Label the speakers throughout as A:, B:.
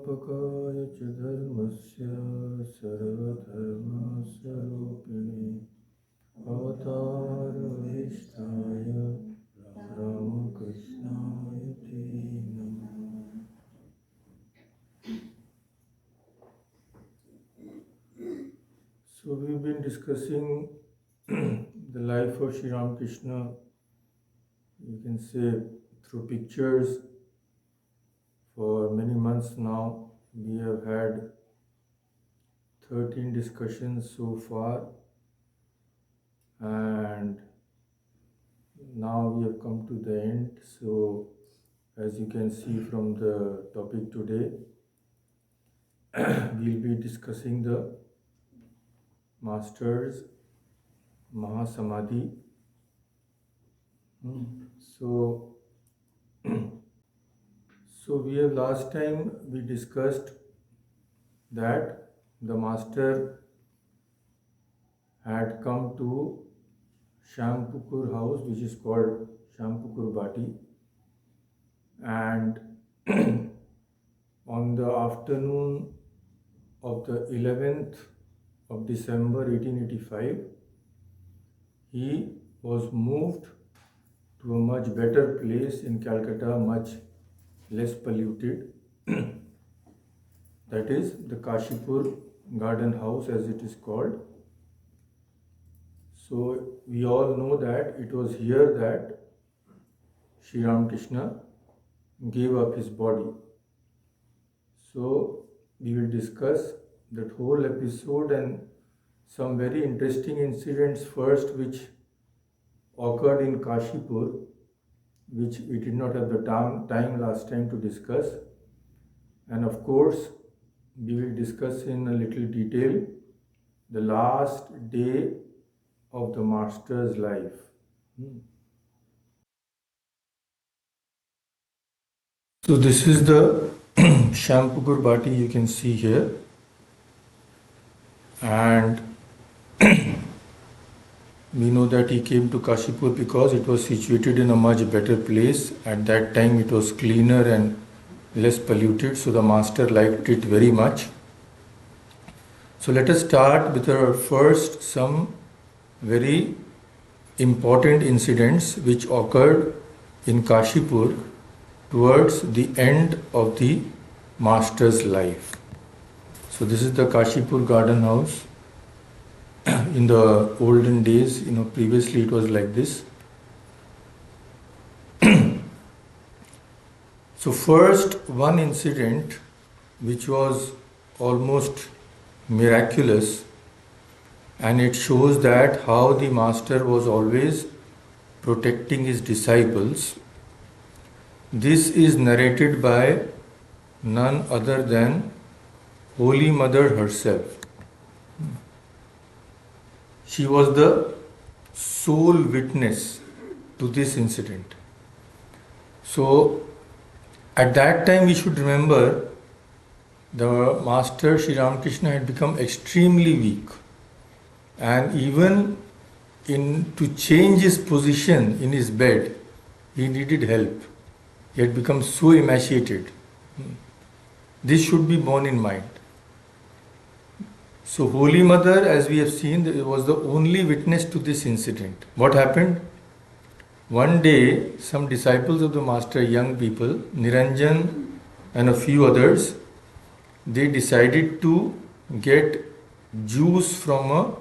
A: संस्थापकाय च धर्मस्य सर्वधर्मस्वरूपिणे अवतारवरिष्ठाय रामकृष्णाय ते नमः. So we've been discussing the life of Sri Ramakrishna, you can say through pictures, for many months now. We have had 13 discussions so far, and now we have come to the end. So as you can see from the topic today, we'll be discussing the Master's Mahasamadhi. So we have last time we discussed that the Master had come to Shampukur house, which is called Shampukur Bati, and on the afternoon of the 11th of December 1885, he was moved to a much better place in Calcutta, much less polluted. That is the Cossipore garden house, as it is called. So we all know that it was here that Sri Ramakrishna gave up his body. So we will discuss that whole episode and some very interesting incidents first, which occurred in Cossipore, which we did not have the time last time to discuss. And of course, we will discuss in a little detail the last day of the Master's life. So this is the Shampukur Bati you can see here, and we know that he came to Cossipore because it was situated in a much better place. At that time it was cleaner and less polluted, so the Master liked it very much. So let us start with our first some very important incidents which occurred in Cossipore towards the end of the Master's life. So this is the Cossipore garden house. In the olden days, previously it was like this. So first, one incident which was almost miraculous, and it shows that how the Master was always protecting his disciples. This is narrated by none other than Holy Mother herself. She was the sole witness to this incident. So at that time we should remember the Master Sri Ramakrishna had become extremely weak, and even to change his position in his bed he needed help. He had become so emaciated. This should be borne in mind. So Holy Mother, as we have seen, was the only witness to this incident. What happened? One day, some disciples of the Master, young people, Niranjan and a few others, they decided to get juice from a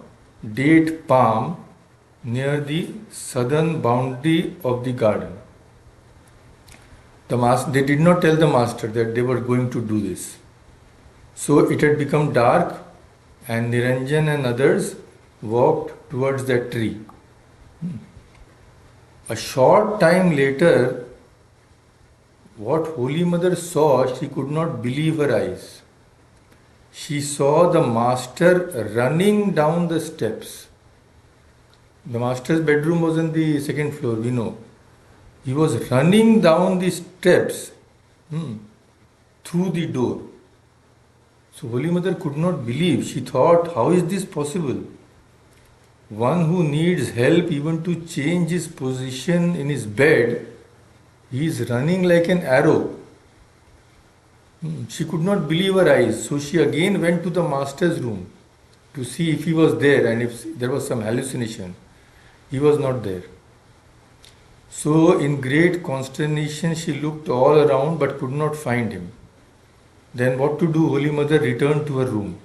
A: date palm near the southern boundary of the garden. They did not tell the Master that they were going to do this. So it had become dark, and Niranjan and others walked towards that tree. A short time later, what Holy Mother saw, she could not believe her eyes. She saw the Master running down the steps. The Master's bedroom was on the second floor, we know. He was running down the steps through the door. So Holy Mother could not believe. She thought, how is this possible? One who needs help even to change his position in his bed, he is running like an arrow. She could not believe her eyes, so she again went to the master's room to see if he was there and if there was some hallucination. He was not there. So, in great consternation, she looked all around but could not find him. Then, what to do? Holy Mother returned to her room.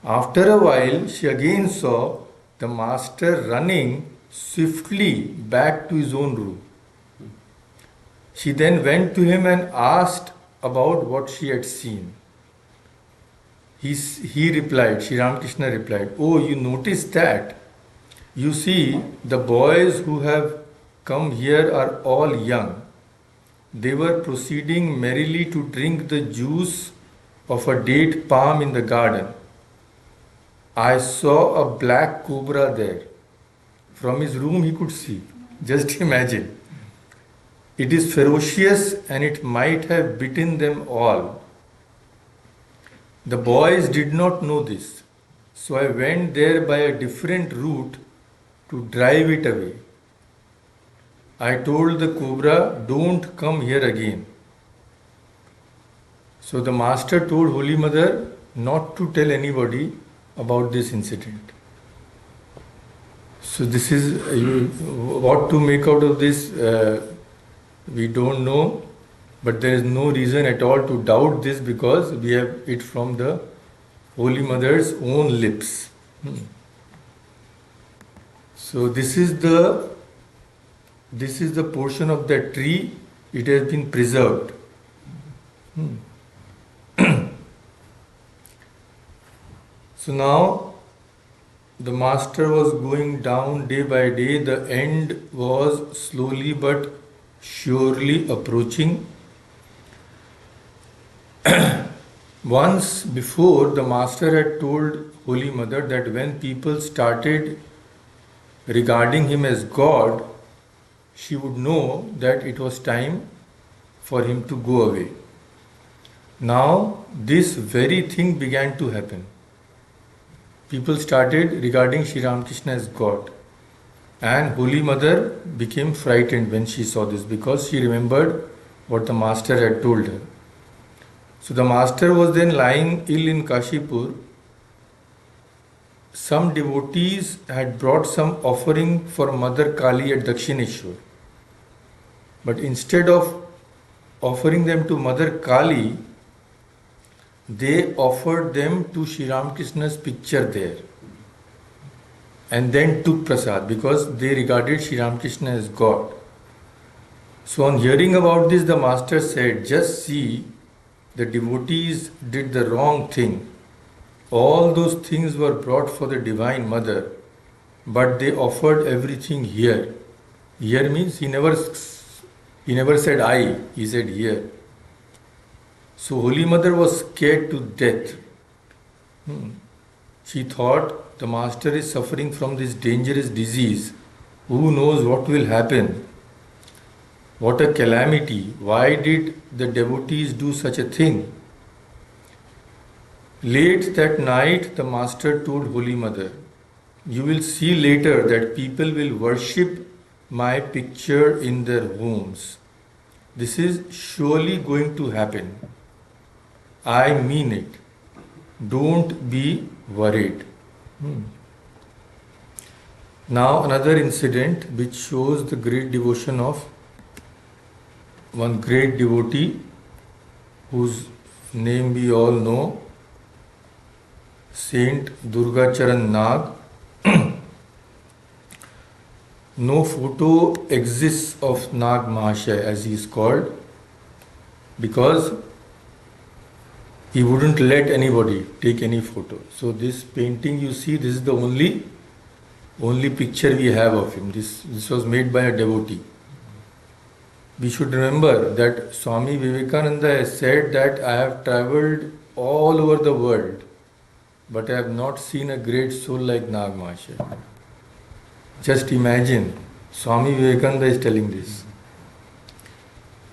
A: After a while, she again saw the master running swiftly back to his own room. She then went to him and asked about what she had seen. He replied, Sri Ramakrishna replied, "Oh, you noticed that? You see, the boys who have come here are all young. They were proceeding merrily to drink the juice of a date palm in the garden. I saw a black cobra there. From his room he could see. Just imagine. It is ferocious and it might have bitten them all. The boys did not know this, so I went there by a different route to drive it away. I told the cobra, don't come here again." So the master told Holy Mother not to tell anybody about this incident. So this is, what to make out of this, we don't know, but there is no reason at all to doubt this because we have it from the Holy Mother's own lips. So this is the portion of that tree, it has been preserved. So now the master was going down day by day, the end was slowly but surely approaching. Once before, the master had told Holy Mother that when people started regarding him as God, she would know that it was time for him to go away. Now, this very thing began to happen. People started regarding Sri Ramakrishna as God. And Holy Mother became frightened when she saw this because she remembered what the master had told her. So the master was then lying ill in Cossipore. Some devotees had brought some offering for Mother Kali at Dakshineshwar. But instead of offering them to Mother Kali, they offered them to Sri Ramakrishna's picture there. And then took prasad because they regarded Sri Ramakrishna as God. So on hearing about this, the master said, "Just see, the devotees did the wrong thing. All those things were brought for the Divine Mother, but they offered everything here." Here means he never said I, he said here. So Holy Mother was scared to death. She thought the master is suffering from this dangerous disease. Who knows what will happen? What a calamity. Why did the devotees do such a thing? Late that night, the master told Holy Mother, "You will see later that people will worship my picture in their homes. This is surely going to happen. I mean it. Don't be worried." Now another incident which shows the great devotion of one great devotee whose name we all know, Saint Durgacharan Nag. No photo exists of Nag Mahashay as he is called because he wouldn't let anybody take any photo. So this painting you see, this is the only picture we have of him. This was made by a devotee. We should remember that Swami Vivekananda has said that I have travelled all over the world, but I have not seen a great soul like Nag Mahashay. Just imagine, Swami Vivekananda is telling this.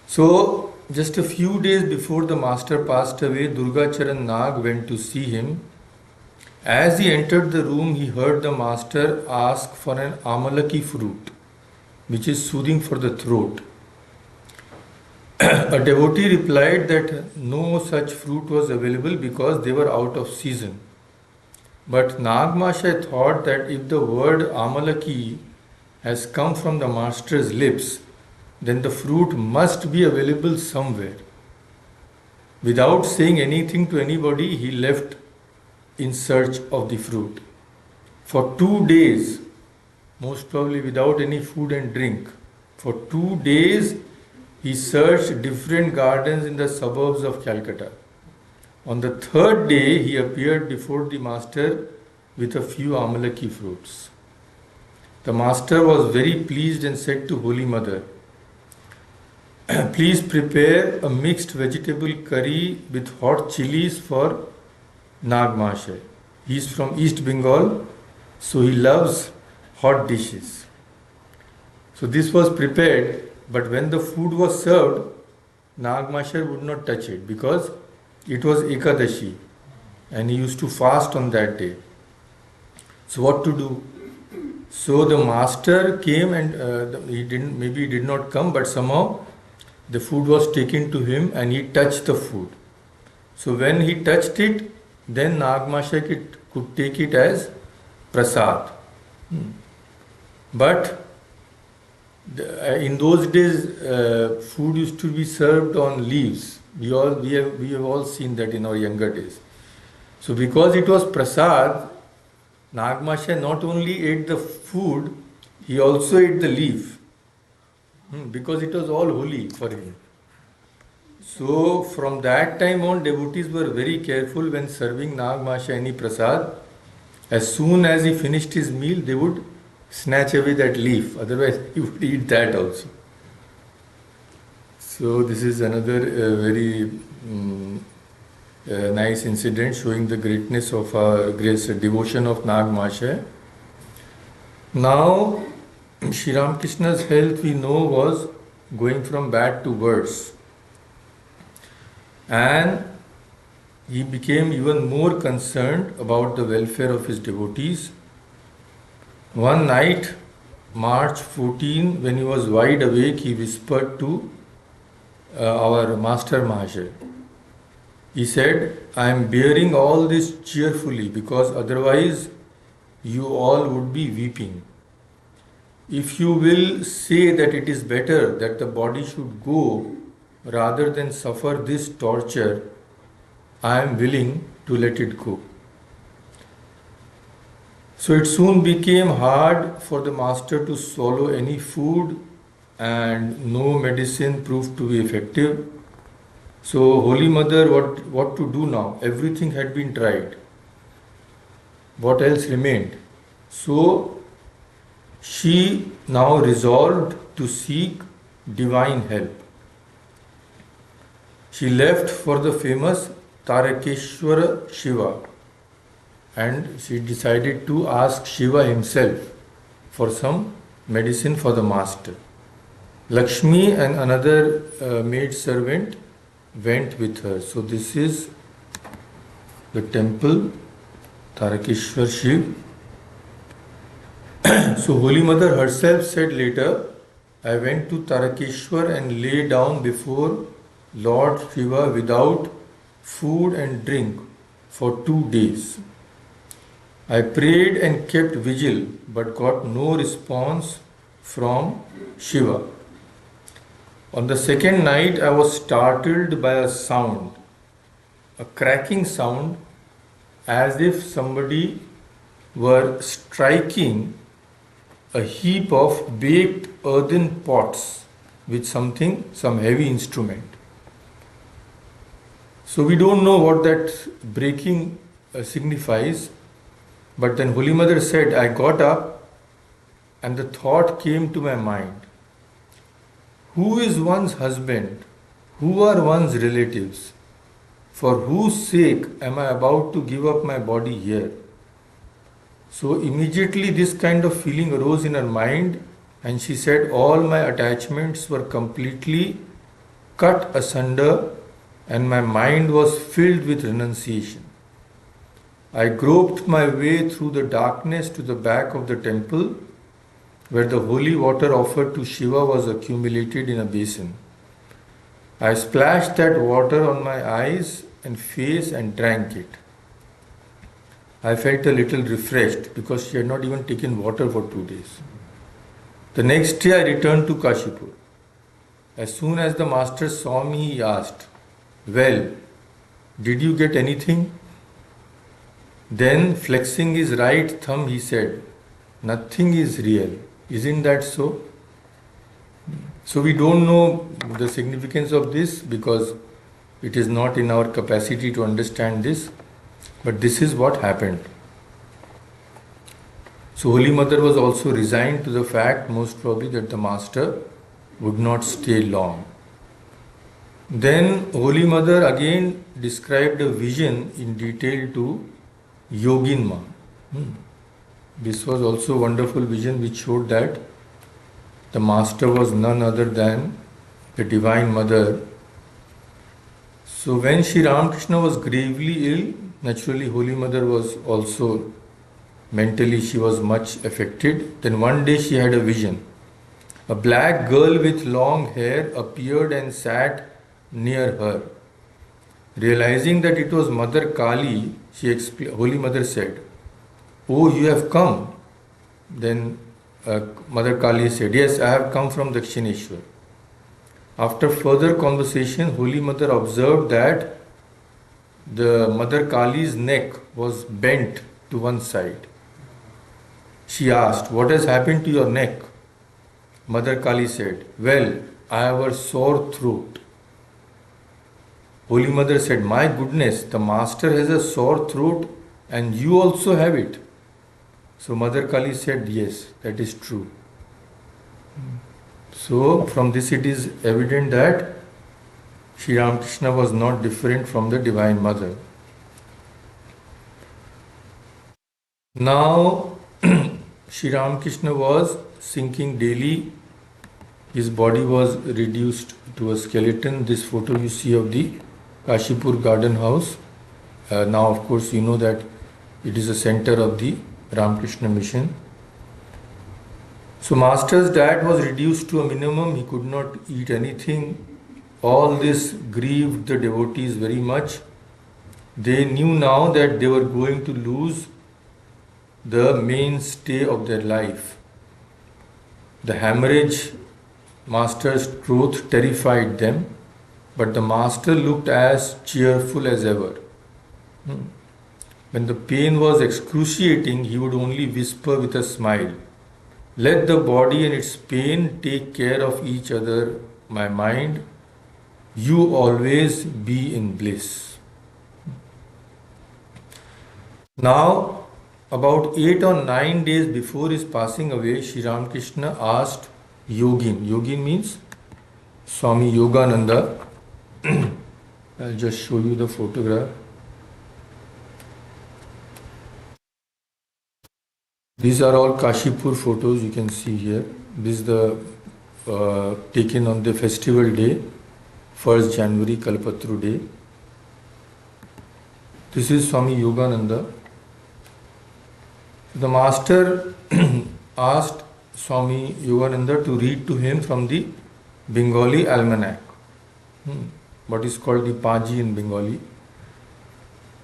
A: So, just a few days before the master passed away, Durgacharan Nag went to see him. As he entered the room, he heard the master ask for an amalaki fruit, which is soothing for the throat. A devotee replied that no such fruit was available because they were out of season. But Nag Mahashay thought that if the word Amalaki has come from the master's lips, then the fruit must be available somewhere. Without saying anything to anybody, he left in search of the fruit. For 2 days, most probably without any food and drink, for 2 days he searched different gardens in the suburbs of Calcutta. On the third day, he appeared before the master with a few Amalaki fruits. The master was very pleased and said to Holy Mother, please prepare a mixed vegetable curry with hot chilies for Nag Mahashay. He is from East Bengal, so he loves hot dishes. So this was prepared, but when the food was served, Nag Mahashay would not touch it because it was Ekadashi and he used to fast on that day. So what to do? So the master came and he did not come, but somehow the food was taken to him and he touched the food. So when he touched it, then Nag Mahashay could take it as prasad. But in those days, food used to be served on leaves. We have all seen that in our younger days. So because it was prasad, Nag Mahashay not only ate the food, he also ate the leaf. Because it was all holy for him. So from that time on, devotees were very careful when serving Nag Mahashay any prasad. As soon as he finished his meal, they would snatch away that leaf. Otherwise, he would eat that also. So this is another very nice incident showing the greatness of our grace devotion of Nag Mahashay. Now, Sri Ramakrishna's health, we know, was going from bad to worse. And he became even more concerned about the welfare of his devotees. One night, March 14, when he was wide awake, he whispered to our Master Mahashay. He said, I am bearing all this cheerfully because otherwise you all would be weeping. If you will say that it is better that the body should go rather than suffer this torture, I am willing to let it go. So it soon became hard for the master to swallow any food and no medicine proved to be effective. So Holy Mother, what to do now? Everything had been tried. What else remained? So she now resolved to seek divine help. She left for the famous Tarakeshwara Shiva and she decided to ask Shiva himself for some medicine for the master. Lakshmi and another maid servant went with her. So this is the temple, Tarakeshwar Shiv. So Holy Mother herself said later, I went to Tarakeshwar and lay down before Lord Shiva without food and drink for 2 days. I prayed and kept vigil but got no response from Shiva. On the second night, I was startled by a sound, a cracking sound, as if somebody were striking a heap of baked earthen pots with some heavy instrument. So we don't know what that breaking signifies, but then Holy Mother said, I got up and the thought came to my mind, who is one's husband? Who are one's relatives? For whose sake am I about to give up my body here? So immediately this kind of feeling arose in her mind and she said, all my attachments were completely cut asunder and my mind was filled with renunciation. I groped my way through the darkness to the back of the temple where the holy water offered to Shiva was accumulated in a basin. I splashed that water on my eyes and face and drank it. I felt a little refreshed because she had not even taken water for 2 days. The next day I returned to Cossipore. As soon as the master saw me, he asked, "Well, did you get anything?" Then, flexing his right thumb, he said, "Nothing is real. Isn't that so?" So we don't know the significance of this because it is not in our capacity to understand this. But this is what happened. So Holy Mother was also resigned to the fact, most probably, that the master would not stay long. Then Holy Mother again described a vision in detail to Yoginma. This was also a wonderful vision which showed that the master was none other than the Divine Mother. So when Sri Ramakrishna was gravely ill, naturally Holy Mother was also mentally, she was much affected. Then one day she had a vision. A black girl with long hair appeared and sat near her. Realizing that it was Mother Kali, Holy Mother said, "Oh, you have come." Then Mother Kali said, "Yes, I have come from Dakshineshwar." After further conversation, Holy Mother observed that the Mother Kali's neck was bent to one side. She asked, "What has happened to your neck?" Mother Kali said, "Well, I have a sore throat." Holy Mother said, "My goodness, the master has a sore throat and you also have it." So Mother Kali said, "Yes, that is true." So from this it is evident that Sri Ramakrishna was not different from the Divine Mother. Now Sri Ramakrishna was sinking daily. His body was reduced to a skeleton. This photo you see of the Cossipore garden house. Now of course you know that it is a center of the Ramakrishna mission. So Master's diet was reduced to a minimum. He could not eat anything. All this grieved the devotees very much. They knew now that they were going to lose the mainstay of their life. The hemorrhage, Master's truth terrified them, but the Master looked as cheerful as ever. When the pain was excruciating, he would only whisper with a smile, "Let the body and its pain take care of each other, my mind. You always be in bliss." Now, about 8 or 9 days before his passing away, Sri Ramakrishna asked Yogin. Yogin means Swami Yogananda. I'll just show you the photograph. These are all Cossipore photos you can see here. This is the taken on the festival day, 1st January, Kalpatru day. This is Swami Yogananda. The Master asked Swami Yogananda to read to him from the Bengali almanac, what is called the Paji in Bengali.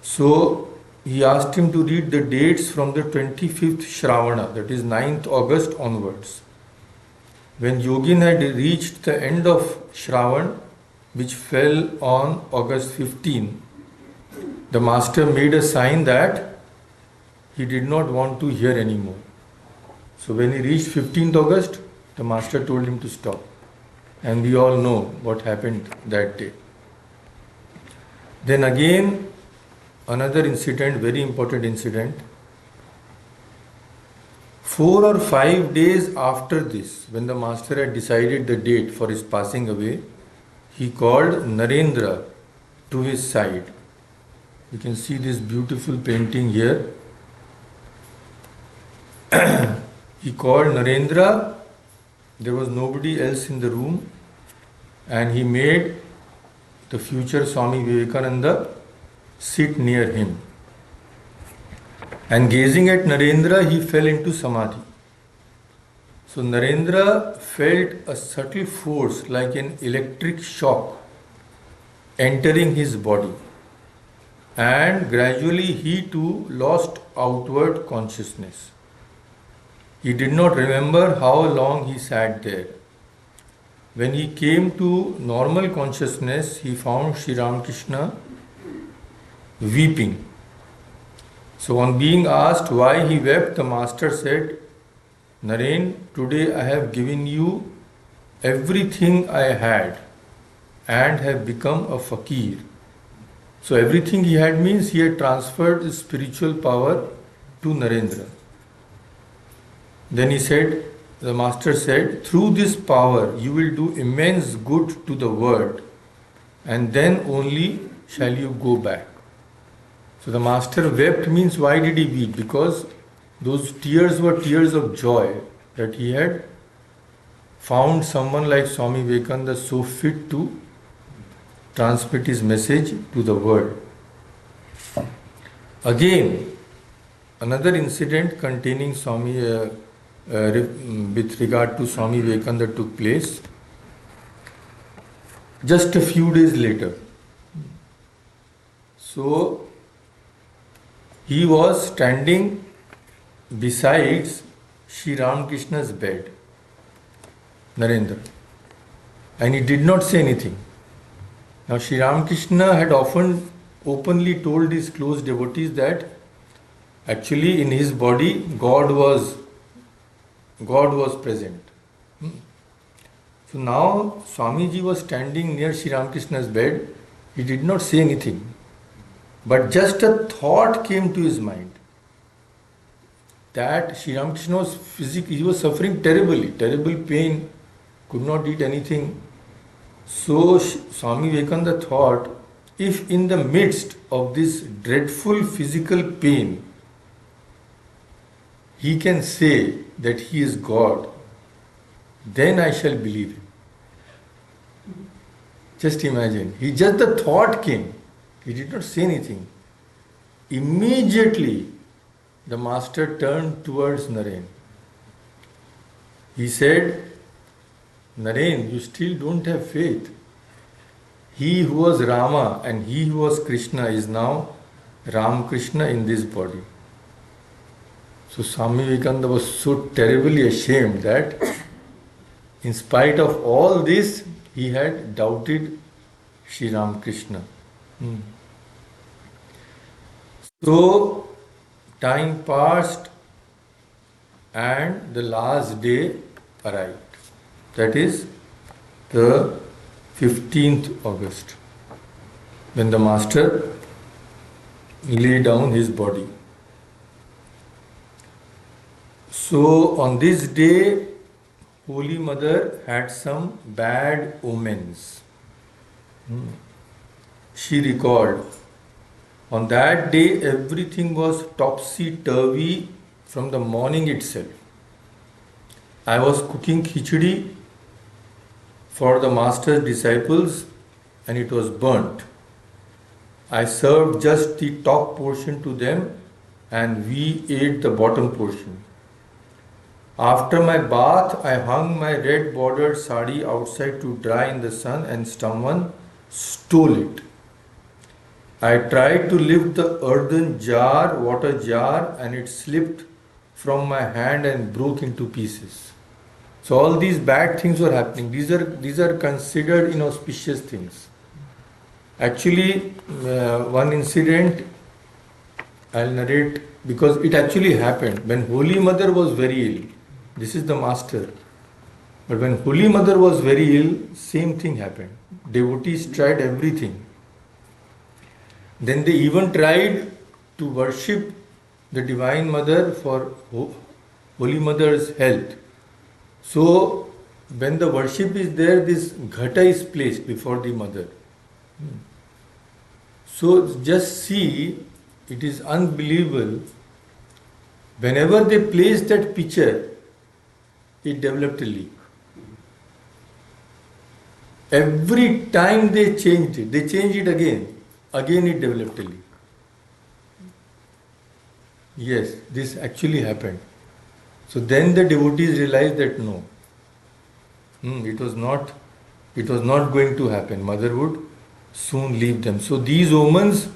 A: So he asked him to read the dates from the 25th Shravana, that is 9th August onwards. When Yogin had reached the end of Shravan, which fell on August 15, the Master made a sign that he did not want to hear anymore. So when he reached 15th August, the Master told him to stop. And we all know what happened that day. Then again, another incident, very important incident. 4 or 5 days after this, when the Master had decided the date for his passing away, he called Narendra to his side. You can see this beautiful painting here. He called Narendra. There was nobody else in the room, and he made the future Swami Vivekananda sit near him. And gazing at Narendra, he fell into samadhi. So Narendra felt a subtle force like an electric shock entering his body. And gradually he too lost outward consciousness. He did not remember how long he sat there. When he came to normal consciousness, he found Sri Ramakrishna weeping. So on being asked why he wept, the master said, Naren, today I have given you everything I had and have become a fakir. So everything he had means he had transferred his spiritual power to Narendra. Then he said, the master said, through this power you will do immense good to the world and then only shall you go back. So the master wept means why did he weep? Because those tears were tears of joy that he had found someone like Swami Vivekananda so fit to transmit his message to the world. Again, another incident containing Swami with regard to Swami Vivekananda took place just a few days later. So he was standing besides Sri Ramakrishna's bed, Narendra, and he did not say anything. Now Sri Ramakrishna had often openly told his close devotees that actually in his body God was present. So now Swamiji was standing near Sri Ramakrishna's bed. He did not say anything, but just a thought came to his mind that Sri Ramakrishna was he was suffering terrible pain, could not eat anything. So Swami Vivekananda thought, if in the midst of this dreadful physical pain he can say that he is God, then I shall believe him. Just imagine, the thought came, he did not say anything. Immediately the master turned towards Naren. He said, Naren, you still don't have faith. He who was Rama and he who was Krishna is now Ramakrishna in this body. So Swami Vivekananda was so terribly ashamed that in spite of all this, he had doubted Sri Ramakrishna. So time passed and the last day arrived. That is the 15th August, when the master lay down his body. So on this day, Holy Mother had some bad omens. She recalled, on that day everything was topsy-turvy from the morning itself. I was cooking khichdi for the master's disciples and it was burnt. I served just the top portion to them and we ate the bottom portion. After my bath, I hung my red bordered sari outside to dry in the sun and someone stole it. I tried to lift the earthen water jar, and it slipped from my hand and broke into pieces. So all these bad things were happening. These are considered inauspicious things. Actually, one incident I'll narrate because it actually happened when Holy Mother was very ill. This is the master. But when Holy Mother was very ill, same thing happened. Devotees tried everything. Then they even tried to worship the Divine Mother for Holy Mother's health. So when the worship is there, this ghata is placed before the mother. So just see, it is unbelievable. Whenever they placed that picture, it developed a leak. Every time they changed it again it developed a leak. Yes, this actually happened. So then the devotees realized that no, it was not going to happen. Mother would soon leave them. So these omens,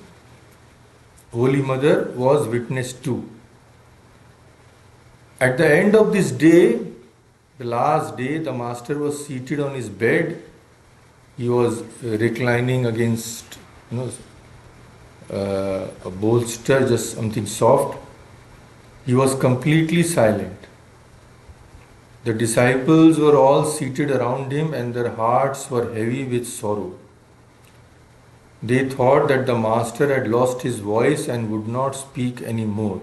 A: Holy Mother was witness to. At the end of this day, the last day, the master was seated on his bed. He was reclining against, a bolster, just something soft. He was completely silent. The disciples were all seated around him and their hearts were heavy with sorrow. They thought that the master had lost his voice and would not speak any more.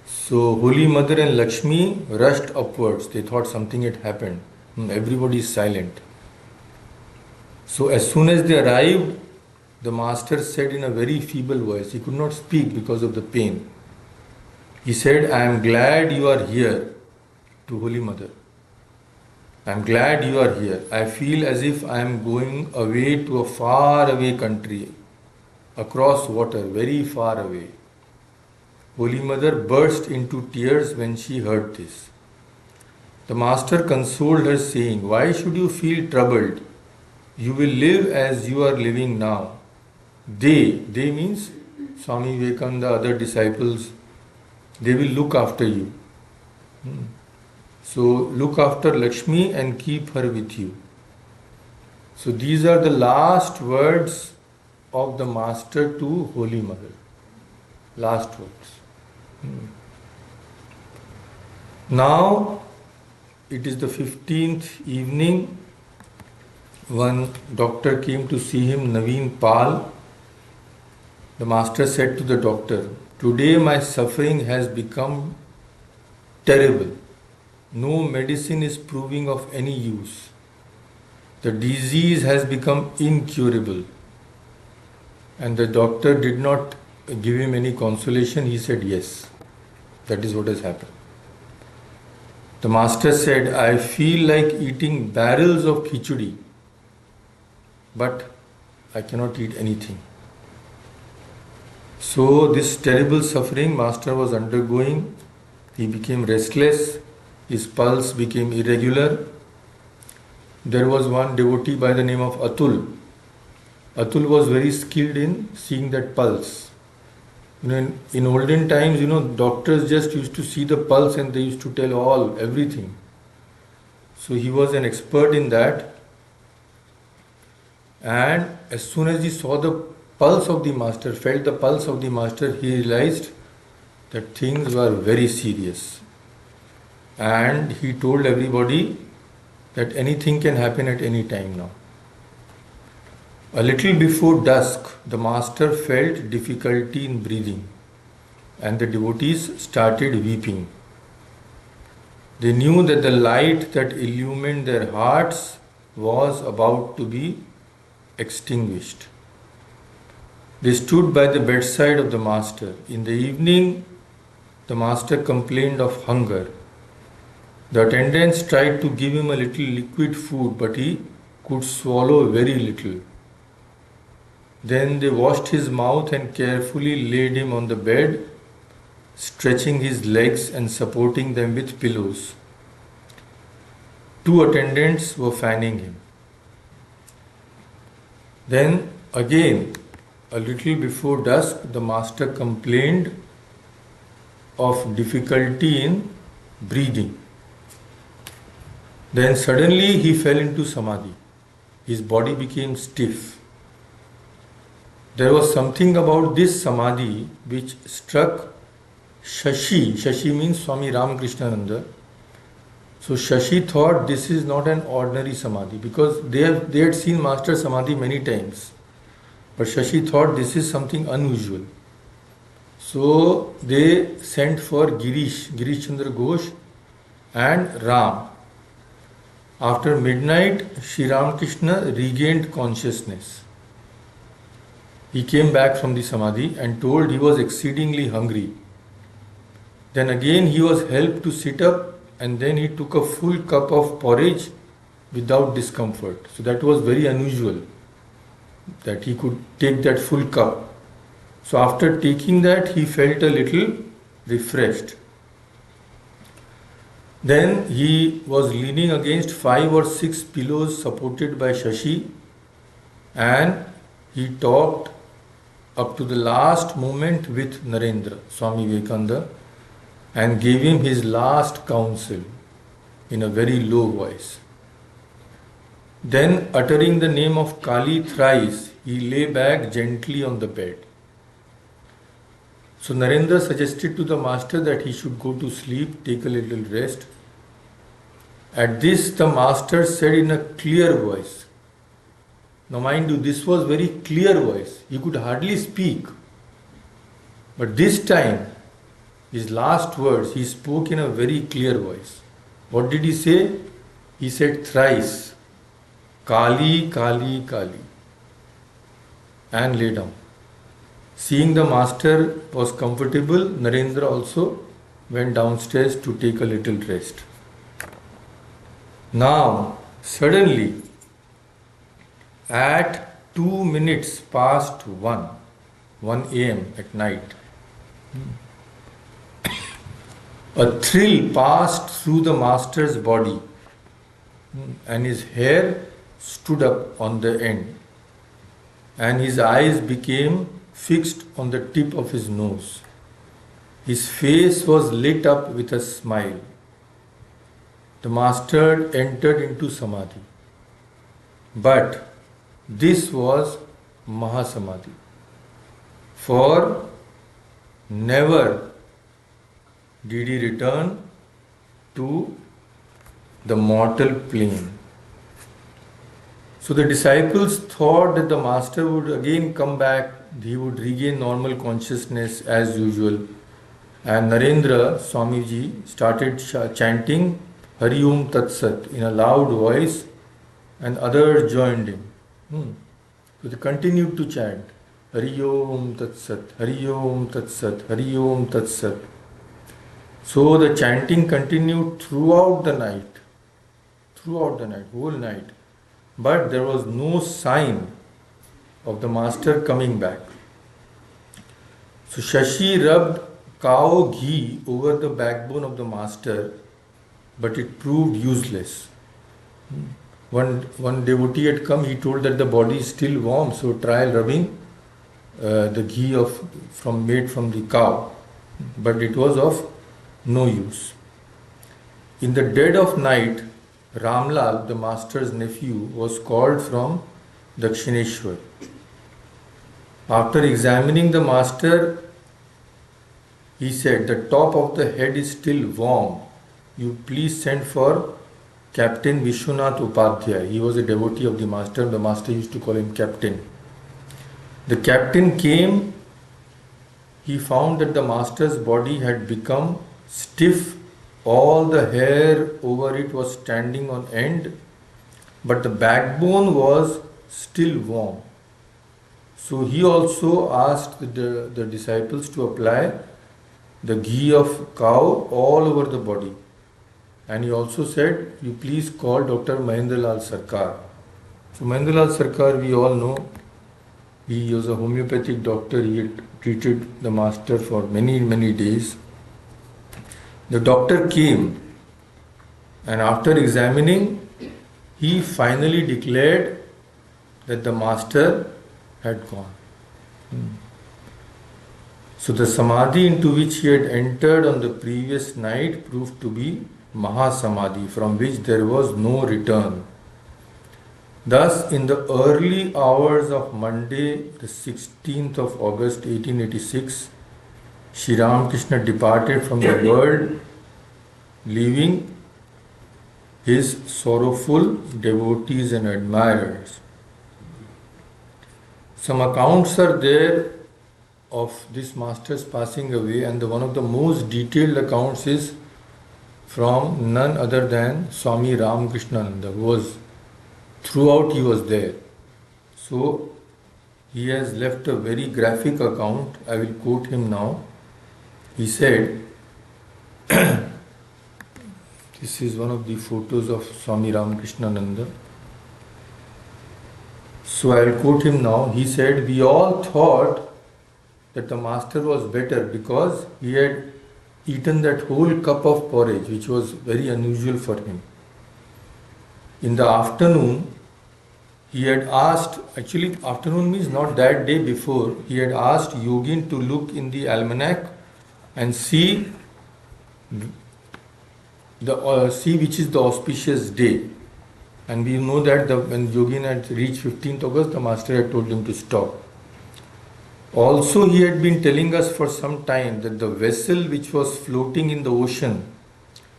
A: So Holy Mother and Lakshmi rushed upwards. They thought something had happened. Everybody is silent. So as soon as they arrived, the master said in a very feeble voice, he could not speak because of the pain. He said, I am glad you are here, to Holy Mother. I am glad you are here. I feel as if I am going away to a far away country, across water, very far away. Holy Mother burst into tears when she heard this. The master consoled her, saying, why should you feel troubled? You will live as you are living now. They means Swami Vivekananda, other disciples, they will look after you. So look after Lakshmi and keep her with you. So these are the last words of the master to Holy Mother. Last words. Now it is the 15th evening. One doctor came to see him, Naveen Pal. The master said to the doctor, today my suffering has become terrible. No medicine is proving of any use. The disease has become incurable. And the doctor did not give him any consolation. He said, yes, that is what has happened. The master said, I feel like eating barrels of khichdi, but I cannot eat anything. So this terrible suffering master was undergoing. He became restless. His pulse became irregular. There was one devotee by the name of Atul. Atul was very skilled in seeing that pulse. In olden times, doctors just used to see the pulse and they used to tell everything. So he was an expert in that. And as soon as he saw the pulse of the master, felt the pulse of the master, he realized that things were very serious. And he told everybody that anything can happen at any time now. A little before dusk, the master felt difficulty in breathing and the devotees started weeping. They knew that the light that illumined their hearts was about to be extinguished. They stood by the bedside of the master. In the evening, the master complained of hunger. The attendants tried to give him a little liquid food, but he could swallow very little. Then they washed his mouth and carefully laid him on the bed, stretching his legs and supporting them with pillows. 2 attendants were fanning him. Then again, a little before dusk, the master complained of difficulty in breathing. Then suddenly he fell into samadhi. His body became stiff. There was something about this samadhi which struck Shashi. Shashi means Swami Ramakrishna. So Shashi thought this is not an ordinary samadhi because they had seen Master Samadhi many times. But Shashi thought this is something unusual. So they sent for Girish Chandra Ghosh and Ram. After midnight, Sri Ramakrishna regained consciousness. He came back from the samadhi and told he was exceedingly hungry. Then again he was helped to sit up and then he took a full cup of porridge without discomfort. So that was very unusual that he could take that full cup. So after taking that he felt a little refreshed. Then he was leaning against 5 or 6 pillows supported by Shashi and he talked up to the last moment with Narendra, Swami Vivekananda, and gave him his last counsel in a very low voice. Then, uttering the name of Kali thrice, he lay back gently on the bed. So Narendra suggested to the master that he should go to sleep, take a little rest. At this, the master said in a clear voice. Now mind you, this was very clear voice. He could hardly speak. But this time, his last words, he spoke in a very clear voice. What did he say? He said thrice, Kali, Kali, Kali, and lay down. Seeing the master was comfortable, Narendra also went downstairs to take a little rest. Now, suddenly, at 2 minutes past 1 a.m. at night, a thrill passed through the master's body and his hair stood up on the end and his eyes became fixed on the tip of his nose. His face was lit up with a smile. The master entered into Samadhi. But this was Mahasamadhi. For never did he return to the mortal plane. So the disciples thought that the master would again come back, he would regain normal consciousness as usual. And Narendra, Swamiji, started chanting Hari Om Tat Sat in a loud voice, and others joined him. So they continued to chant Hari Om Tat Sat, Hari Om Tat Sat, Hari Om Tat Sat. So the chanting continued throughout the night, whole night. But there was no sign of the master coming back. So Shashi rubbed cow ghee over the backbone of the master, but it proved useless. One devotee had come, he told that the body is still warm, so try rubbing the ghee made from the cow. But it was of no use. In the dead of night, Ramlal, the master's nephew, was called from Dakshineshwar. After examining the master, he said, the top of the head is still warm. You please send for Captain Vishwanath Upadhyay. He was a devotee of the master. The master used to call him Captain. The captain came. He found that the master's body had become stiff. All the hair over it was standing on end, but the backbone was still warm. So he also asked the disciples to apply the ghee of cow all over the body. And he also said, you please call Dr. Mahendralal Sarkar. So Mahendralal Sarkar, we all know, he was a homeopathic doctor. He had treated the master for many, many days. The doctor came, and after examining, he finally declared that the master had gone. So the samadhi into which he had entered on the previous night proved to be Mahasamadhi, from which there was no return. Thus, in the early hours of Monday, the 16th of August 1886, Sri Ramakrishna departed from the world, leaving his sorrowful devotees and admirers. Some accounts are there of this master's passing away, and one of the most detailed accounts is from none other than Swami Ramakrishnananda, who was throughout he was there. So he has left a very graphic account. I will quote him now. He said, this is one of the photos of Swami Ramakrishnananda. So I will quote him now. He said, we all thought that the master was better because he had eaten that whole cup of porridge, which was very unusual for him. In the afternoon, he had asked, actually afternoon means not that day before, he had asked Yogin to look in the almanac and see see which is the auspicious day. And we know that when Yogin had reached 15th August, the master had told him to stop. Also, he had been telling us for some time that the vessel which was floating in the ocean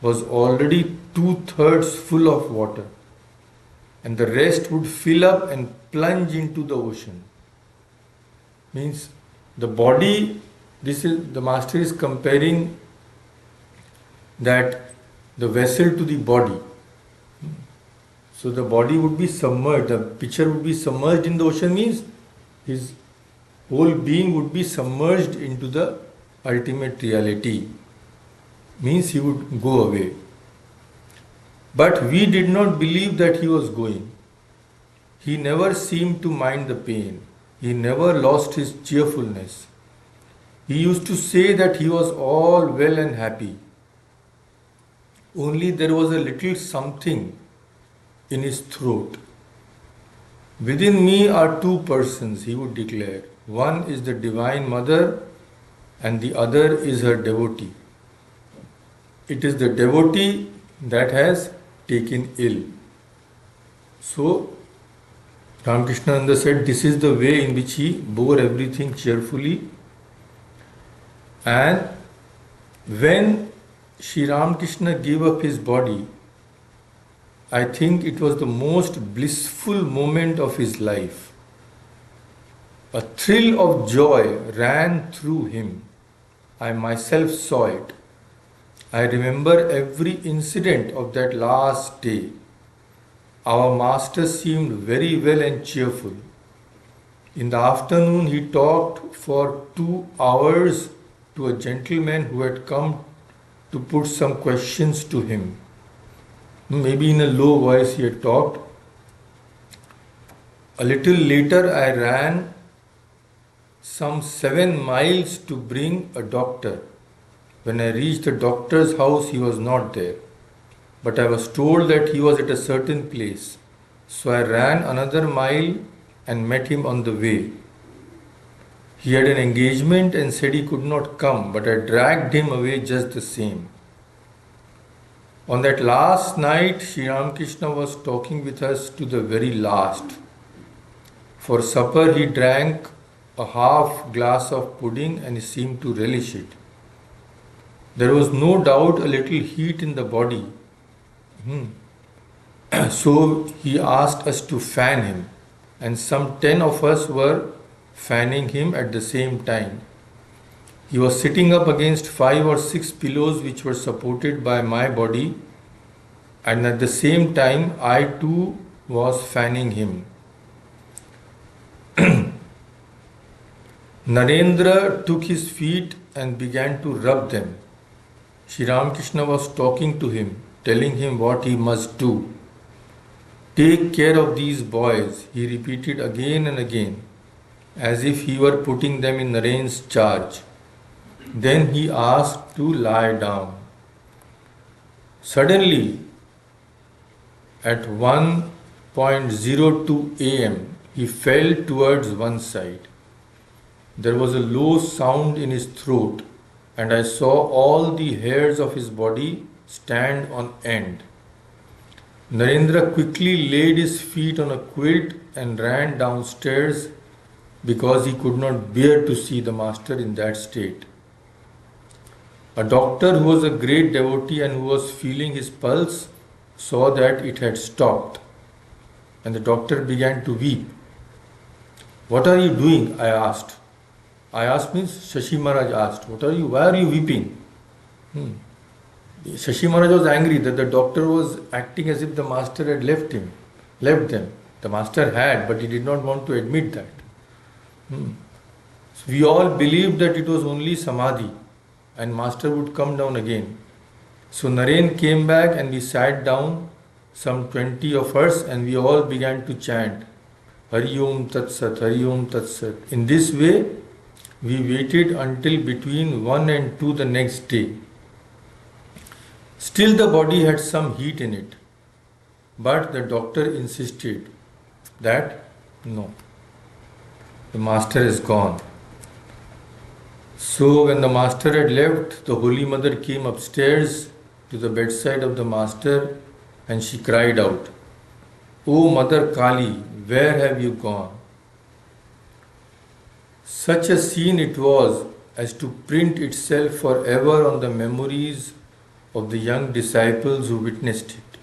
A: was already 2/3 full of water, and the rest would fill up and plunge into the ocean. Means the body, this is the master is comparing that the vessel to the body. So the body would be submerged, the pitcher would be submerged in the ocean, means his whole being would be submerged into the ultimate reality, means he would go away. But we did not believe that he was going. He never seemed to mind the pain. He never lost his cheerfulness. He used to say that he was all well and happy. Only there was a little something in his throat. Within me are two persons, he would declare. One is the Divine Mother and the other is her devotee. It is the devotee that has taken ill. So, Ramakrishna said this is the way in which he bore everything cheerfully. And when Sri Ramakrishna gave up his body, I think it was the most blissful moment of his life. A thrill of joy ran through him. I myself saw it. I remember every incident of that last day. Our master seemed very well and cheerful. In the afternoon, he talked for 2 hours to a gentleman who had come to put some questions to him. Maybe in a low voice he had talked. A little later, I ran some 7 miles to bring a doctor. When I reached the doctor's house, he was not there. But I was told that he was at a certain place. So I ran another mile and met him on the way. He had an engagement and said he could not come, but I dragged him away just the same. On that last night, Sri Ramakrishna was talking with us to the very last. For supper, he drank a half glass of pudding and he seemed to relish it. There was no doubt a little heat in the body. So he asked us to fan him, and some 10 of us were fanning him at the same time. He was sitting up against 5 or 6 pillows which were supported by my body, and at the same time I too was fanning him. Narendra took his feet and began to rub them. Sri Ramakrishna was talking to him, telling him what he must do. Take care of these boys, he repeated again and again, as if he were putting them in Naren's charge. Then he asked to lie down. Suddenly, at 1:02 a.m., he fell towards one side. There was a low sound in his throat, and I saw all the hairs of his body stand on end. Narendra quickly laid his feet on a quilt and ran downstairs because he could not bear to see the master in that state. A doctor who was a great devotee and who was feeling his pulse saw that it had stopped, and the doctor began to weep. What are you doing? I asked. I asked means Shashi Maharaj asked, why are you weeping? Shashi Maharaj was angry that the doctor was acting as if the master had left them. The master had, but he did not want to admit that. So we all believed that it was only samadhi and master would come down again. So Naren came back and we sat down, some 20 of us, and we all began to chant Hari Om Tat Sat, Hari Om Tat Sat. In this way, we waited until between 1 and 2 the next day. Still the body had some heat in it, but the doctor insisted that no, the master is gone. So when the master had left, the Holy Mother came upstairs to the bedside of the master and she cried out, "O Mother Kali, where have you gone?" Such a scene it was as to print itself forever on the memories of the young disciples who witnessed it.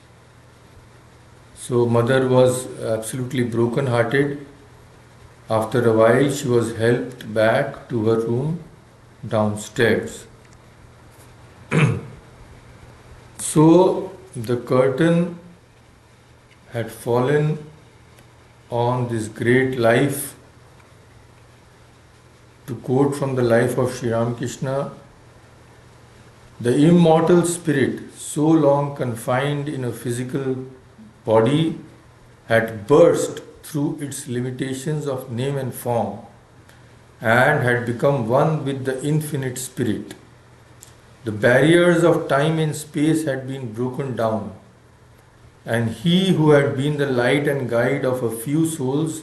A: So Mother was absolutely broken hearted. After a while she was helped back to her room downstairs. So the curtain had fallen on this great life. To quote from the life of Sri Ramakrishna, the immortal spirit, so long confined in a physical body, had burst through its limitations of name and form and had become one with the infinite spirit. The barriers of time and space had been broken down, and he who had been the light and guide of a few souls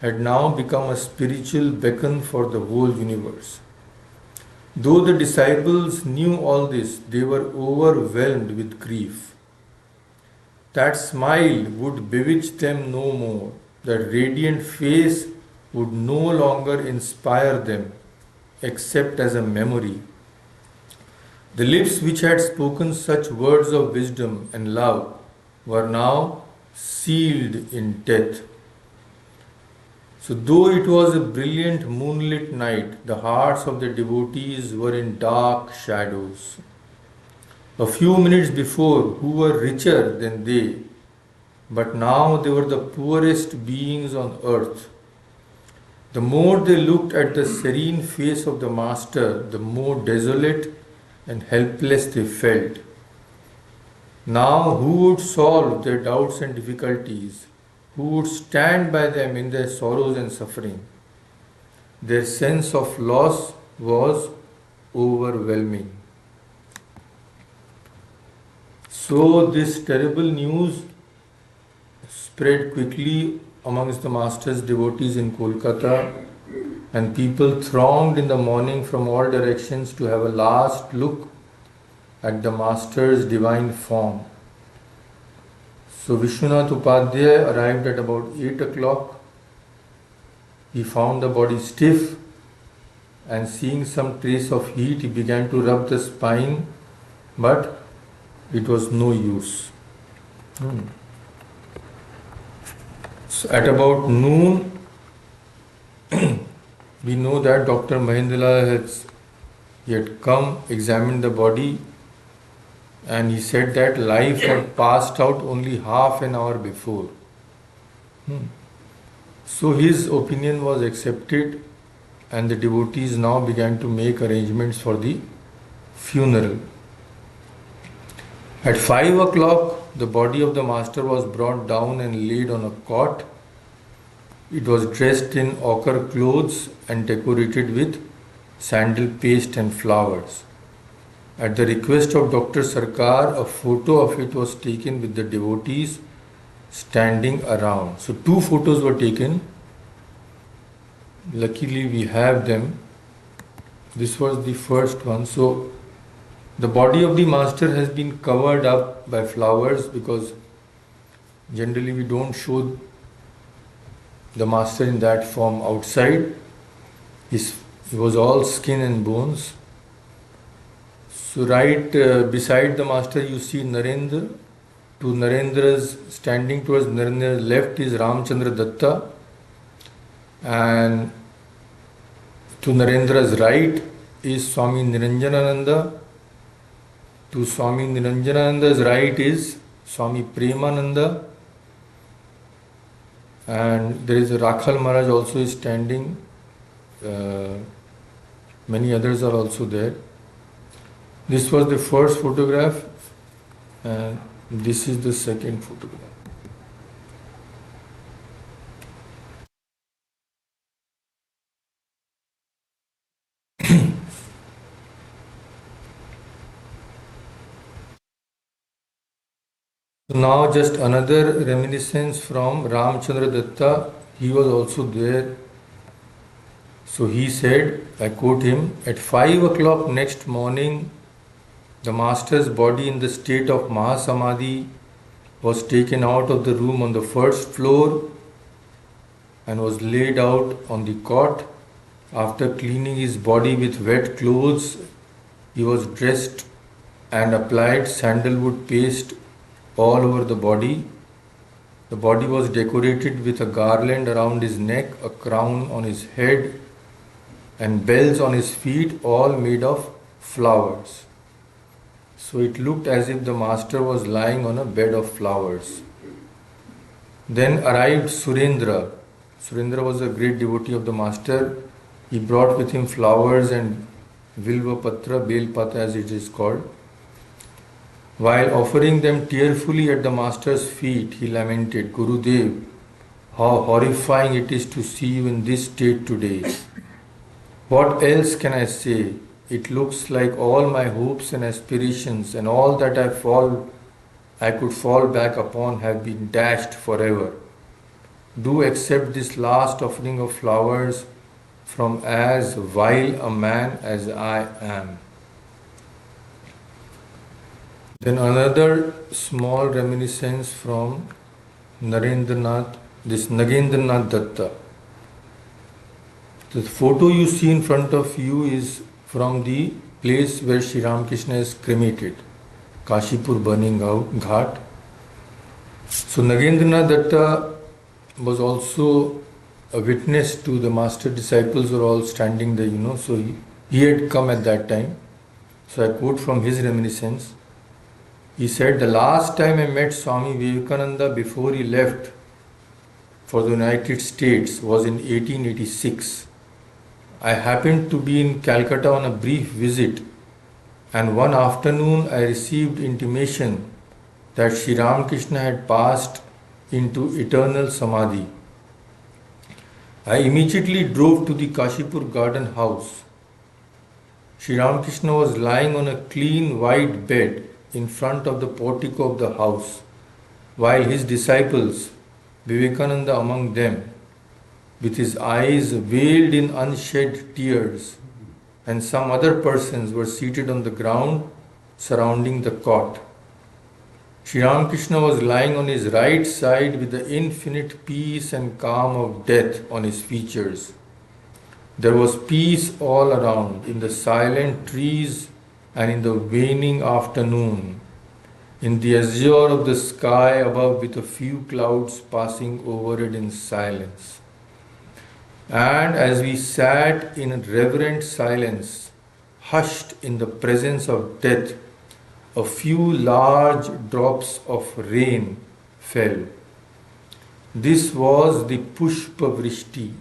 A: had now become a spiritual beacon for the whole universe. Though the disciples knew all this, they were overwhelmed with grief. That smile would bewitch them no more. That radiant face would no longer inspire them except as a memory. The lips which had spoken such words of wisdom and love were now sealed in death. So, though it was a brilliant moonlit night, the hearts of the devotees were in dark shadows. A few minutes before, who were richer than they, but now they were the poorest beings on earth. The more they looked at the serene face of the Master, the more desolate and helpless they felt. Now, who would solve their doubts and difficulties? Who would stand by them in their sorrows and suffering? Their sense of loss was overwhelming. So, this terrible news spread quickly amongst the Master's devotees in Kolkata, and people thronged in the morning from all directions to have a last look at the Master's divine form. So Vishwanath Upadhyay arrived at about 8 o'clock. He found the body stiff, and seeing some trace of heat, he began to rub the spine, but it was no use. So at about noon, we know that Dr. Mahendra had come, examined the body, and he said that life had passed out only half an hour before. So his opinion was accepted, and the devotees now began to make arrangements for the funeral. At 5 o'clock, the body of the Master was brought down and laid on a cot. It was dressed in ochre clothes and decorated with sandal paste and flowers. At the request of Dr. Sarkar, a photo of it was taken with the devotees standing around. So 2 photos were taken. Luckily we have them. This was the first one. So the body of the Master has been covered up by flowers, because generally we don't show the Master in that form outside. He was all skin and bones. So right beside the Master you see Narendra. To Narendra's, standing towards Narendra's left is Ramchandra Datta, and to Narendra's right is Swami Niranjanananda. To Swami Niranjanananda's right is Swami Premananda, and there is a Rakhal Maharaj also is standing. Many others are also there. This was the first photograph, and this is the second photograph. So now just another reminiscence from Ramchandra Datta. He was also there. So he said, I quote him, at 5 o'clock next morning, the master's body in the state of Mahasamadhi was taken out of the room on the first floor and was laid out on the cot. After cleaning his body with wet clothes, he was dressed and applied sandalwood paste all over the body. The body was decorated with a garland around his neck, a crown on his head, and bells on his feet, all made of flowers. So it looked as if the master was lying on a bed of flowers. Then arrived Surendra. Surendra was a great devotee of the master. He brought with him flowers and Vilva Patra, Bel Patra as it is called. While offering them tearfully at the master's feet, he lamented, Gurudev, how horrifying it is to see you in this state today. What else can I say? It looks like all my hopes and aspirations and all that I could fall back upon have been dashed forever. Do accept this last offering of flowers from as vile a man as I am. Then another small reminiscence from Narendranath, this Nagendranath Datta. The photo you see in front of you is from the place where Sri Ramakrishna is cremated, Cossipore burning ghat. So Nagendranath Datta was also a witness to the master disciples were all standing there, so he had come at that time. So I quote from his reminiscence. He said, the last time I met Swami Vivekananda before he left for the United States was in 1886. I happened to be in Calcutta on a brief visit, and one afternoon I received intimation that Sri Ramakrishna had passed into eternal Samadhi. I immediately drove to the Cossipore garden house. Sri Ramakrishna was lying on a clean white bed in front of the portico of the house, while his disciples, Vivekananda among them, with his eyes veiled in unshed tears, and some other persons were seated on the ground surrounding the cot. Sri Ramakrishna was lying on his right side with the infinite peace and calm of death on his features. There was peace all around, in the silent trees and in the waning afternoon, in the azure of the sky above with a few clouds passing over it in silence. And as we sat in reverent silence, hushed in the presence of death, a few large drops of rain fell. This was the Pushpa Vrishti,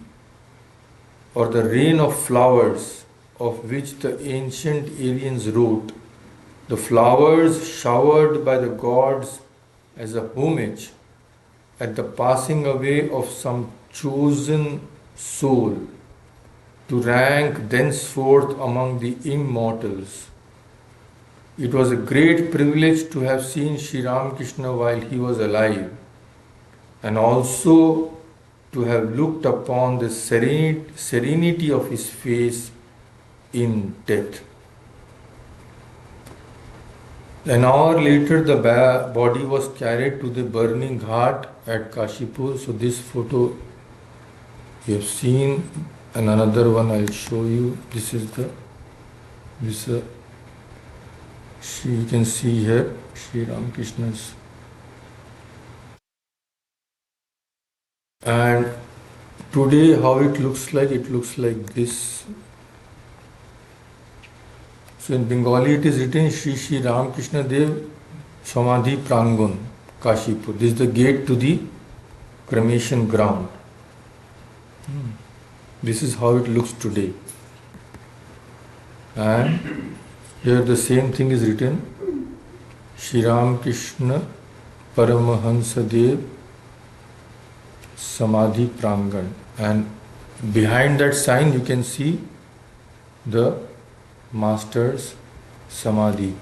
A: or the rain of flowers, of which the ancient aliens wrote, the flowers showered by the gods as a homage at the passing away of some chosen soul to rank thenceforth among the immortals. It was a great privilege to have seen Sri Ramakrishna while he was alive, and also to have looked upon the serenity of his face in death. An hour later, the body was carried to the burning ghat at Cossipore. So this photo you have seen, and another one I'll show you. This is you can see here Sri Ramakrishna's. And today how it looks like this. So in Bengali it is written Shri Ramakrishna Dev Samadhi Prangon, Cossipore. This is the gate to the cremation ground. This is how it looks today. And here the same thing is written, Shri Ramakrishna Paramahansa Dev Samadhi Prangan. And behind that sign you can see the Master's Samadhi.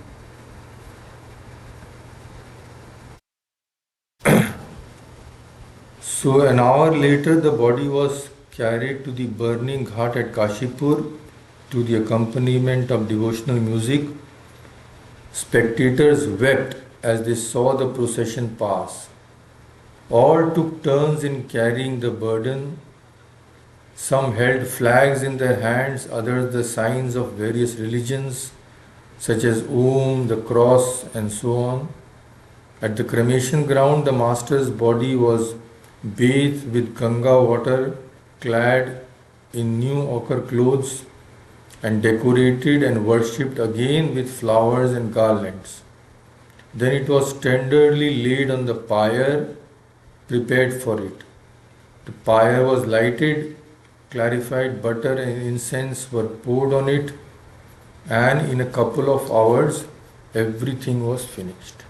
A: So an hour later, the body was carried to the burning ghat at Kashipur to the accompaniment of devotional music. Spectators wept as they saw the procession pass. All took turns in carrying the burden. Some held flags in their hands, others the signs of various religions, such as Om, the cross, and so on. At the cremation ground, the master's body was bathed with Ganga water, clad in new ochre clothes, and decorated and worshipped again with flowers and garlands. Then it was tenderly laid on the pyre prepared for it. The pyre was lighted, clarified butter and incense were poured on it, and in a couple of hours everything was finished.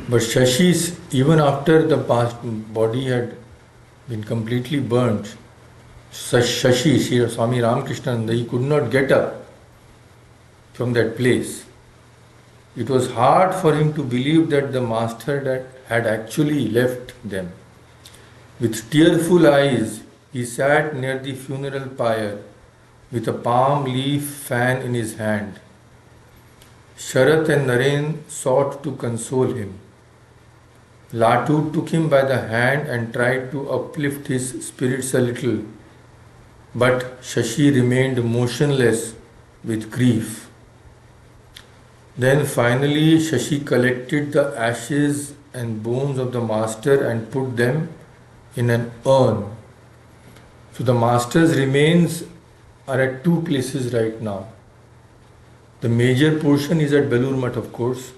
A: But Shashi's, even after the body had been completely burnt, Shashi, Swami Ramakrishna, he could not get up from that place. It was hard for him to believe that the master had actually left them. With tearful eyes, he sat near the funeral pyre with a palm leaf fan in his hand. Sharat and Naren sought to console him. Latu took him by the hand and tried to uplift his spirits a little, but Shashi remained motionless with grief. Then finally Shashi collected the ashes and bones of the master and put them in an urn. So the master's remains are at two places right now. The major portion is at Belur Math, of course.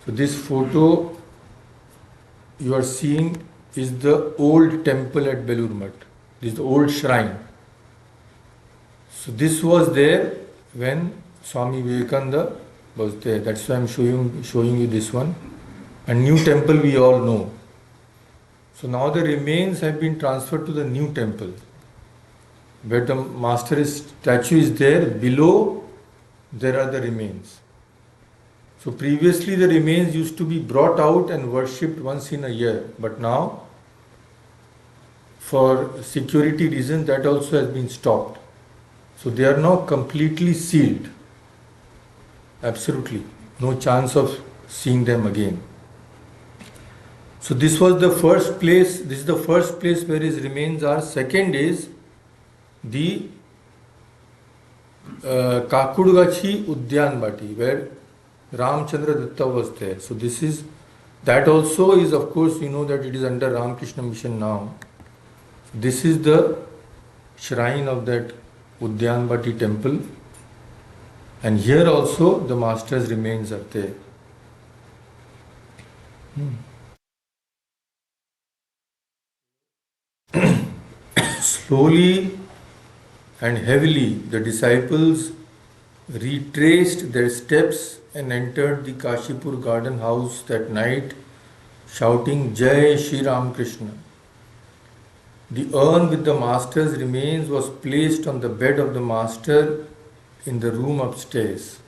A: So this photo you are seeing is the old temple at Belur Math. This is the old shrine. So this was there when Swami Vivekananda was there. That's why I am showing you this one. A new temple we all know. So now the remains have been transferred to the new temple, where the master's statue is there. Below there are the remains. So previously the remains used to be brought out and worshipped once in a year, but now for security reasons that also has been stopped. So they are now completely sealed. Absolutely no chance of seeing them again. So this was the first place, this is the first place where his remains are. Second is the Kakudgachi Udyan Bati, where Ramchandra Dutta was there. So this is, that also is, of course, you know that it is under Ramakrishna Mission now. This is the shrine of that Udyan Bati temple, and here also the master's remains are there. Slowly and heavily the disciples retraced their steps and entered the Kashipur garden house that night, shouting Jai Shri Ramakrishna. The urn with the master's remains was placed on the bed of the master in the room upstairs,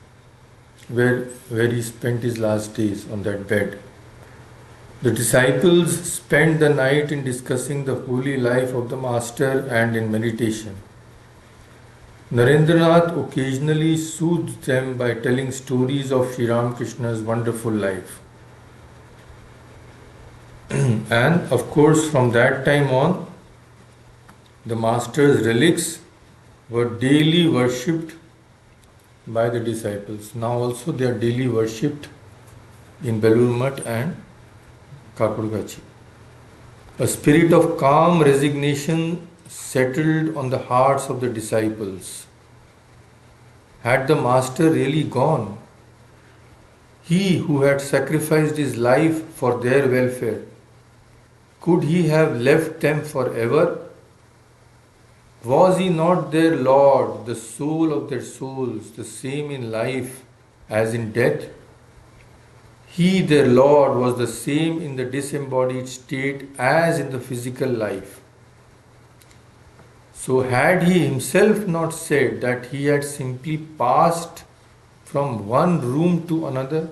A: where he spent his last days, on that bed. The disciples spent the night in discussing the holy life of the master and in meditation. Narendranath occasionally soothed them by telling stories of Sri Ramakrishna's wonderful life. And of course, from that time on, the master's relics were daily worshipped by the disciples. Now also they are daily worshipped in Belur Math and Kakudgachi. A spirit of calm resignation settled on the hearts of the disciples. Had the master really gone? He who had sacrificed his life for their welfare, could he have left them forever? Was he not their Lord, the soul of their souls, the same in life as in death? He, their Lord, was the same in the disembodied state as in the physical life. So had he himself not said that he had simply passed from one room to another?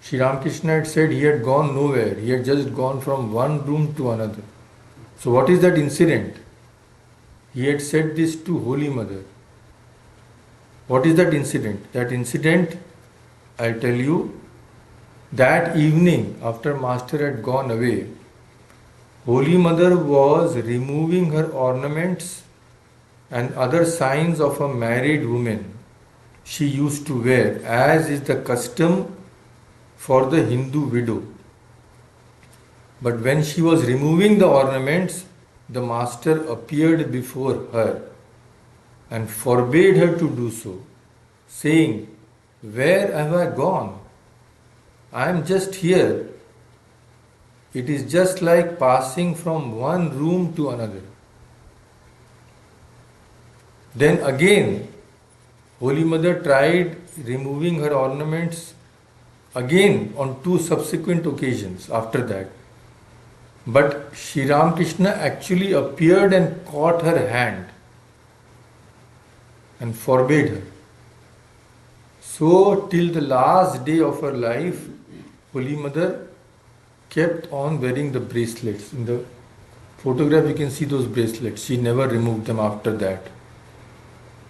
A: Sri Ramakrishna had said he had gone nowhere, he had just gone from one room to another. So, what is that incident? He had said this to Holy Mother. What is that incident? That incident, I'll tell you, that evening after Master had gone away, Holy Mother was removing her ornaments and other signs of a married woman she used to wear, as is the custom for the Hindu widow. But when she was removing the ornaments, the Master appeared before her and forbade her to do so, saying, "Where have I gone? I am just here. It is just like passing from one room to another." Then again, Holy Mother tried removing her ornaments again on two subsequent occasions after that. But Sri Ramakrishna actually appeared and caught her hand and forbade her. So, till the last day of her life, Holy Mother kept on wearing the bracelets. In the photograph, you can see those bracelets. She never removed them after that.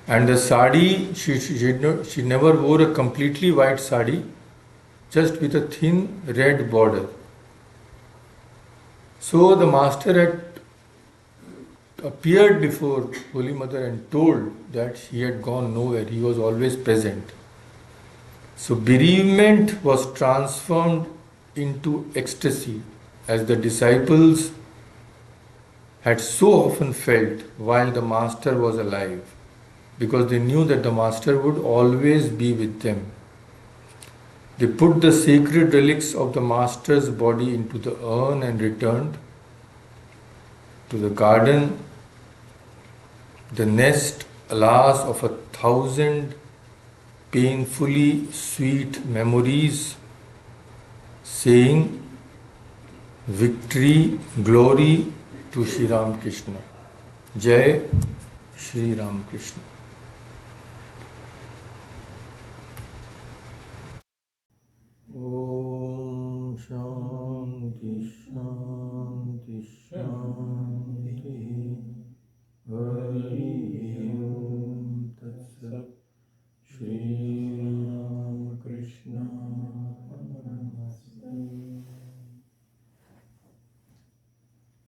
A: And the sari, she never wore a completely white sari, just with a thin red border. So the Master had appeared before Holy Mother and told that he had gone nowhere, he was always present. So bereavement was transformed into ecstasy, as the disciples had so often felt while the Master was alive, because they knew that the Master would always be with them. They put the sacred relics of the Master's body into the urn and returned to the garden, the nest, alas, of 1,000 painfully sweet memories, saying, "Victory, glory to Sri Ramakrishna. Jai Sri Ramakrishna."